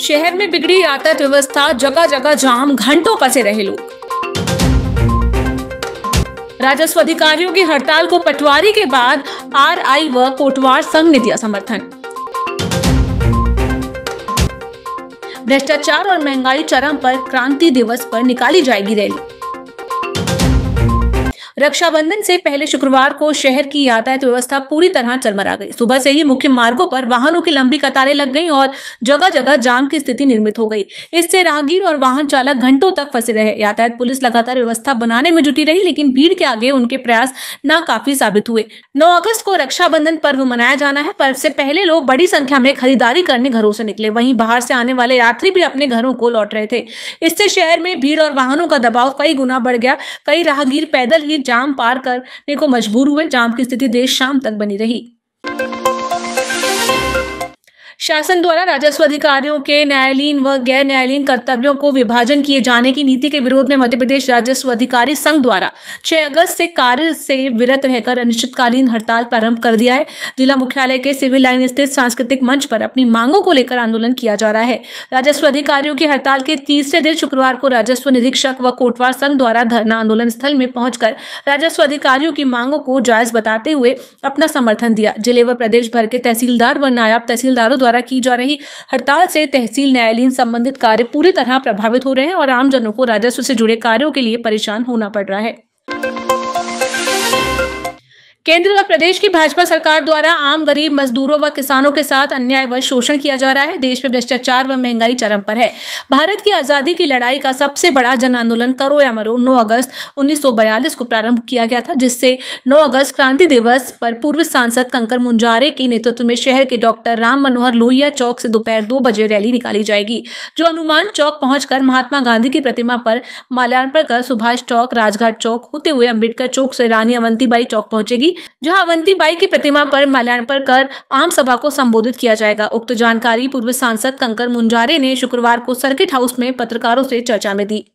शहर में बिगड़ी यातायात व्यवस्था, जगह जगह जाम, घंटों फंसे रहे लोग। राजस्व अधिकारियों की हड़ताल को पटवारी के बाद आरआई व कोटवार संघ ने दिया समर्थन। भ्रष्टाचार और महंगाई चरम पर, क्रांति दिवस पर निकाली जाएगी रैली। रक्षाबंधन से पहले शुक्रवार को शहर की यातायात व्यवस्था पूरी तरह चरमरा गई। सुबह से ही मुख्य मार्गों पर वाहनों की लंबी कतारें लग गईं और जगह जगह जाम की स्थिति निर्मित हो गई। इससे राहगीर और वाहन चालक घंटों तक फंसे रहे। यातायात पुलिस लगातार व्यवस्था बनाने में जुटी रही, लेकिन भीड़ के आगे उनके प्रयास नाकाफी साबित हुए। 9 अगस्त को रक्षाबंधन पर्व मनाया जाना है। पर्व से पहले लोग बड़ी संख्या में खरीदारी करने घरों से निकले। वहीं बाहर से आने वाले यात्री भी अपने घरों को लौट रहे थे। इससे शहर में भीड़ और वाहनों का दबाव कई गुना बढ़ गया। कई राहगीर पैदल ही जाम पार करने को मजबूर हुए। जाम की स्थिति देर शाम तक बनी रही। शासन द्वारा राजस्व अधिकारियों के न्यायालयीन व गैर न्यायालयीन कर्तव्यों को विभाजन किए जाने की नीति के विरोध में मध्य प्रदेश राजस्व अधिकारी संघ द्वारा 6 अगस्त से कार्य से विरत रहकर अनिश्चितकालीन हड़ताल प्रारंभ कर दिया है। जिला मुख्यालय के सिविल लाइन स्थित सांस्कृतिक मंच पर अपनी मांगों को लेकर आंदोलन किया जा रहा है। राजस्व अधिकारियों की हड़ताल के तीसरे दिन शुक्रवार को राजस्व निरीक्षक व कोटवार संघ द्वारा धरना आंदोलन स्थल में पहुंचकर राजस्व अधिकारियों की मांगों को जायज बताते हुए अपना समर्थन दिया। जिले व प्रदेश भर के तहसीलदार व नायब तहसीलदारों द्वारा की जा रही हड़ताल से तहसील न्यायालयीन संबंधित कार्य पूरी तरह प्रभावित हो रहे हैं और आमजनों को राजस्व से जुड़े कार्यों के लिए परेशान होना पड़ रहा है। केंद्र व प्रदेश की भाजपा सरकार द्वारा आम गरीब मजदूरों व किसानों के साथ अन्याय व शोषण किया जा रहा है। देश में भ्रष्टाचार व महंगाई चरम पर है। भारत की आजादी की लड़ाई का सबसे बड़ा जन आंदोलन करो या मरो 9 अगस्त 1942 को प्रारंभ किया गया था, जिससे 9 अगस्त क्रांति दिवस पर पूर्व सांसद कंकर मुंजारे के नेतृत्व में शहर के डॉक्टर राम मनोहर लोहिया चौक से दोपहर 2 बजे रैली निकाली जाएगी, जो हनुमान चौक पहुंचकर महात्मा गांधी की प्रतिमा पर माल्यार्पण कर सुभाष चौक, राजघाट चौक होते हुए अम्बेडकर चौक से रानी अवंतीबाई चौक पहुंचेगी, जहां अवंतीबाई की प्रतिमा पर माल्यार्पण कर आम सभा को संबोधित किया जाएगा। उक्त जानकारी पूर्व सांसद कंकर मुंजारे ने शुक्रवार को सर्किट हाउस में पत्रकारों से चर्चा में दी।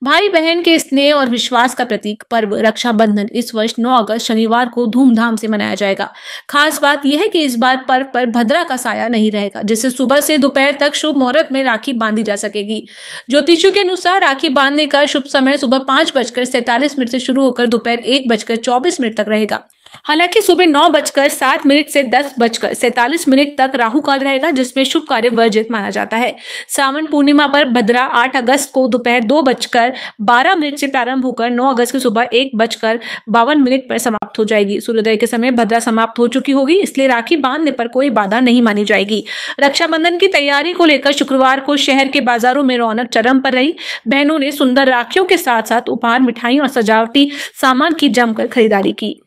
भाई बहन के स्नेह और विश्वास का प्रतीक पर्व रक्षाबंधन इस वर्ष 9 अगस्त शनिवार को धूमधाम से मनाया जाएगा। खास बात यह है कि इस बार पर्व पर भद्रा का साया नहीं रहेगा, जिससे सुबह से दोपहर तक शुभ मुहूर्त में राखी बांधी जा सकेगी। ज्योतिषियों के अनुसार राखी बांधने का शुभ समय सुबह 5:47 से शुरू होकर दोपहर 1:24 तक रहेगा। हालांकि सुबह 9:07 से 10:47 तक राहु काल रहेगा, जिसमें शुभ कार्य वर्जित माना जाता है। श्रावण पूर्णिमा पर भद्रा 8 अगस्त को दोपहर 2:12 से प्रारंभ होकर 9 अगस्त की सुबह 1:52 पर समाप्त हो जाएगी। सूर्योदय के समय भद्रा समाप्त हो चुकी होगी, इसलिए राखी बांधने पर कोई बाधा नहीं मानी जाएगी। रक्षाबंधन की तैयारी को लेकर शुक्रवार को शहर के बाजारों में रौनक चरम पर रही। बहनों ने सुंदर राखियों के साथ साथ उपहार, मिठाई और सजावटी सामान की जमकर खरीदारी की।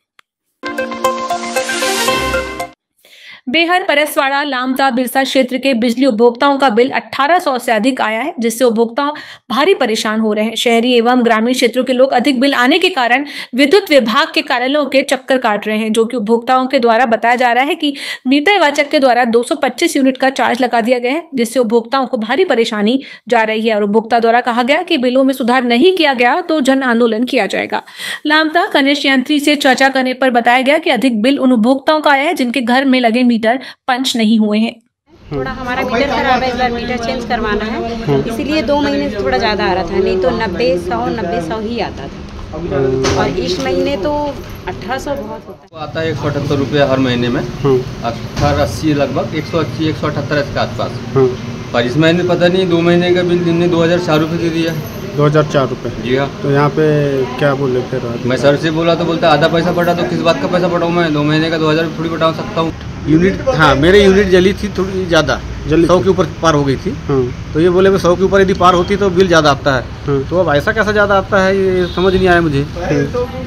बेहर, परसवाड़ा, लामता, बिरसा क्षेत्र के बिजली उपभोक्ताओं का बिल 1800 से अधिक आया है, जिससे उपभोक्ता भारी परेशान हो रहे हैं। शहरी एवं ग्रामीण क्षेत्रों के लोग अधिक बिल आने के कारण विद्युत विभाग के कार्यालयों के चक्कर काट रहे हैं, जो कि उपभोक्ताओं के द्वारा बताया जा रहा है कि मीटर वाचक के द्वारा 225 यूनिट का चार्ज लगा दिया गया है, जिससे उपभोक्ताओं को भारी परेशानी जा रही है। और उपभोक्ता द्वारा कहा गया कि बिलों में सुधार नहीं किया गया तो जन आंदोलन किया जाएगा। लामता कनिष्ठ यंत्री से चर्चा करने पर बताया गया कि अधिक बिल उन उपभोक्ताओं का आया है जिनके घर में लगे मीटर पंच नहीं हुए हैं। थोड़ा हमारा मीटर खराब है, इस बार मीटर चेंज करवाना है, इसीलिए 2 महीने से थोड़ा ज़्यादा आ रहा था, नहीं तो 90-100 ही आता था। और इस महीने तो 1800 बहुत होता है। आता है 178 रुपये हर महीने में, 1880 लगभग 180-178 के आसपास। पर इस महीने पता नहीं 2 महीने का बिल जिनने 2004 रुपये दे दिया। 2004 रुपये? जी हाँ। तो यहाँ पे क्या बोले फिर? मैं सर से बोला तो बोलता आधा पैसा पटा, तो किस बात का पैसा पटाऊँ मैं? 2 महीने का 2000 थोड़ी पटा सकता हूँ। यूनिट, हाँ मेरे यूनिट जली थी थोड़ी ज़्यादा, 100 के ऊपर पार हो गई थी। तो ये बोले 100 के ऊपर यदि पार होती तो बिल ज़्यादा आता है। तो अब ऐसा कैसा ज़्यादा आता है ये समझ नहीं आया मुझे।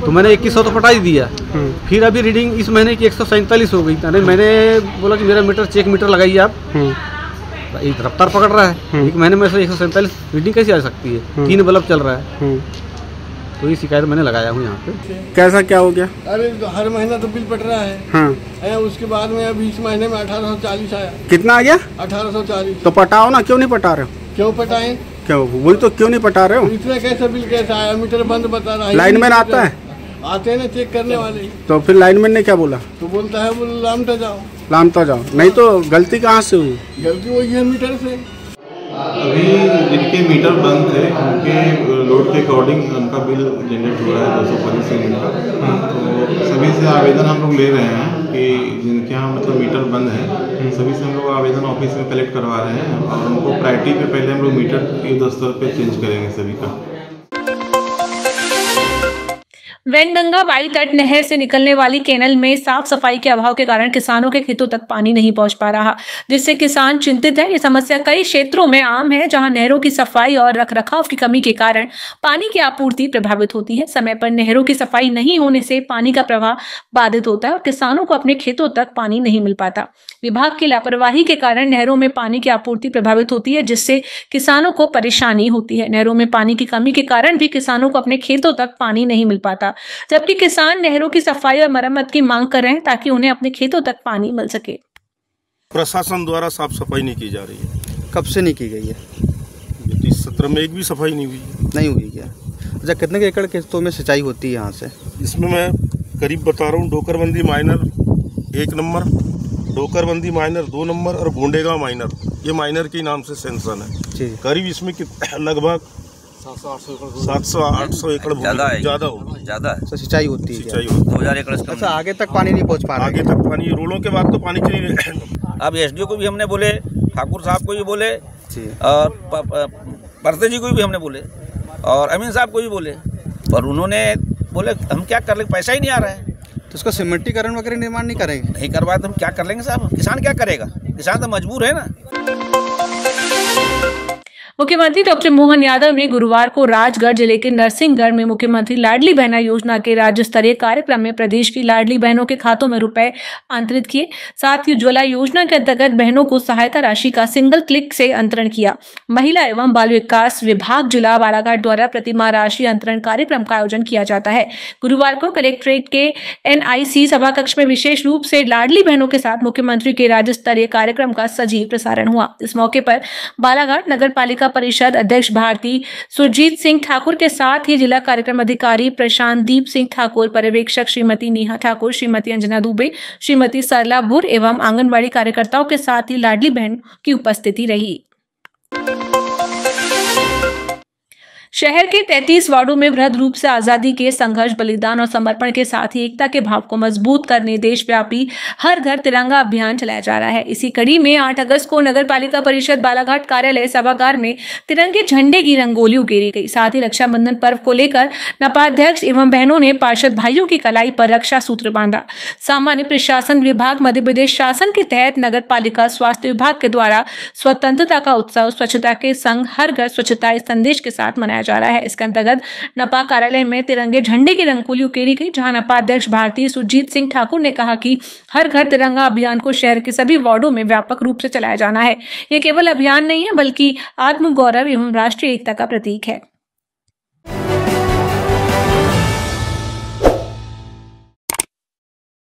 तो मैंने 2100 तो पटा ही दिया। फिर अभी रीडिंग इस महीने की 147 हो गई। अरे मैंने बोला कि मेरा मीटर चेक मीटर लगाइए आप, रफ्तार पकड़ रहा है। एक महीने में 147 रीडिंग कैसे आ सकती है? 3 बल्ब चल रहा है। तो ये शिकायत मैंने लगाया हूँ यहाँ पे। कैसा क्या हो गया? अरे हर महीना तो बिल पट रहा है। हाँ। उसके बाद में अभी इस महीने में 1840 आया। कितना आ गया? 1840। तो पटाओ ना, क्यों नहीं पटा रहे हो? क्यों पटाएं? क्यों वही तो क्यों नहीं पटा रहे हो? इतना कैसा बिल कैसा आया? मीटर बंद बता रहा है। लाइनमैन आता है? आते हैं ना चेक करने वाले। तो फिर लाइनमैन ने क्या बोला? तो बोलता है बोल लामटा जाओ। लामटा जाओ, नहीं तो गलती कहाँ से हुई? गलती वही है मीटर से। अभी जिनके मीटर बंद थे उनके लोड के अकॉर्डिंग उनका बिल जनरेट हो रहा है 250 यूनिट का। तो सभी से आवेदन हम लोग ले रहे हैं कि जिनके यहाँ मतलब मीटर बंद है सभी से हम लोग आवेदन ऑफिस में कलेक्ट करवा रहे हैं और उनको प्रायोरिटी पे पहले हम लोग मीटर युद्ध स्तर पे चेंज करेंगे सभी का। वैनगंगा बाई तट नहर से निकलने वाली कैनल में साफ सफाई के अभाव के कारण किसानों के खेतों तक पानी नहीं पहुंच पा रहा, जिससे किसान चिंतित है। ये समस्या कई क्षेत्रों में आम है, जहां नहरों की सफाई और रखरखाव की कमी के कारण पानी की आपूर्ति प्रभावित होती है। समय पर नहरों की सफाई नहीं होने से पानी का प्रवाह बाधित होता है और किसानों को अपने खेतों तक पानी नहीं मिल पाता। विभाग की लापरवाही के कारण नहरों में पानी की आपूर्ति प्रभावित होती है, जिससे किसानों को परेशानी होती है। नहरों में पानी की कमी के कारण भी किसानों को अपने खेतों तक पानी नहीं मिल पाता, जबकि किसान नहरों की सफाई और मरम्मत की मांग कर रहे हैं ताकि उन्हें अपने खेतों तक पानी मिल सके। प्रशासन द्वारा साफ सफाई नहीं की जा रही है। कब से नहीं की गई है? इस सत्र में एक भी सफाई नहीं हुई। नहीं हुई क्या? अच्छा, कितने के एकड़ खेतों में सिंचाई होती है यहाँ से? इसमें मैं करीब बता रहा हूँ, डोकरबंदी माइनर 1 नंबर, डोकरबंदी माइनर 2 नंबर और गोंडेगांव माइनर, ये माइनर के नाम से सेंसन है। करीब इसमें लगभग 700-800 एकड़ ज़्यादा है। सिंचाई होती है? सिंचाई होती है 2000 एकड़। अच्छा, आगे तक पानी नहीं पहुँच पा रहा? आगे तक पानी, रोलों के बाद तो पानी चली रही। अब एसडीओ को भी हमने बोले, ठाकुर साहब को भी बोले और परते जी को भी हमने बोले और अमीन साहब को भी बोले, पर उन्होंने बोले हम क्या कर लेंगे, पैसा ही नहीं आ रहा है। तो इसका सीमेंटीकरण वगैरह निर्माण नहीं करेंगे? नहीं करवाए तो हम क्या कर लेंगे साहब, किसान क्या करेगा, किसान तो मजबूर है ना। मुख्यमंत्री डॉक्टर मोहन यादव ने गुरुवार को राजगढ़ जिले के नरसिंहगढ़ में मुख्यमंत्री लाडली बहना योजना के राज्य स्तरीय कार्यक्रम में प्रदेश की लाडली बहनों के खातों में रुपए अंतरित किए। साथ ही उज्ज्वला योजना के अंतर्गत बहनों को सहायता राशि का सिंगल क्लिक से अंतरण किया। महिला एवं बाल विकास विभाग जिला बालाघाट द्वारा प्रतिमाह राशि अंतरण कार्यक्रम का आयोजन किया जाता है। गुरुवार को कलेक्ट्रेट के NIC सभा कक्ष में विशेष रूप से लाडली बहनों के साथ मुख्यमंत्री के राज्य स्तरीय कार्यक्रम का सजीव प्रसारण हुआ। इस मौके पर बालाघाट नगर पालिका परिषद अध्यक्ष भारती सुरजीत सिंह ठाकुर के साथ ही जिला कार्यक्रम अधिकारी प्रशांत दीप सिंह ठाकुर, पर्यवेक्षक श्रीमती नेहा ठाकुर, श्रीमती अंजना दुबे, श्रीमती सरला बुर एवं आंगनबाड़ी कार्यकर्ताओं के साथ ही लाडली बहन की उपस्थिति रही। शहर के 33 वार्डों में वृहद रूप से आजादी के संघर्ष, बलिदान और समर्पण के साथ ही एकता के भाव को मजबूत करने देशव्यापी हर घर तिरंगा अभियान चलाया जा रहा है। इसी कड़ी में 8 अगस्त को नगर पालिका परिषद बालाघाट कार्यालय सभागार में तिरंगे झंडे की रंगोली उकेरी गई। साथ ही रक्षाबंधन पर्व को लेकर नपाध्यक्ष एवं बहनों ने पार्षद भाइयों की कलाई पर रक्षा सूत्र बांधा। सामान्य प्रशासन विभाग मध्य प्रदेश शासन के तहत नगर पालिका स्वास्थ्य विभाग के द्वारा स्वतंत्रता का उत्सव स्वच्छता के संग हर घर स्वच्छता इस संदेश के साथ मनाया जा रहा है। इसके अंतर्गत नपा कार्यालय में तिरंगे झंडे की रंगोली उकेरी गई, जहां नपा अध्यक्ष भारती सुरजीत सिंह ठाकुर ने कहा कि हर घर तिरंगा अभियान को शहर के सभी वार्डों में व्यापक रूप से चलाया जाना है। यह केवल अभियान नहीं है बल्कि आत्मगौरव एवं राष्ट्रीय एकता का प्रतीक है।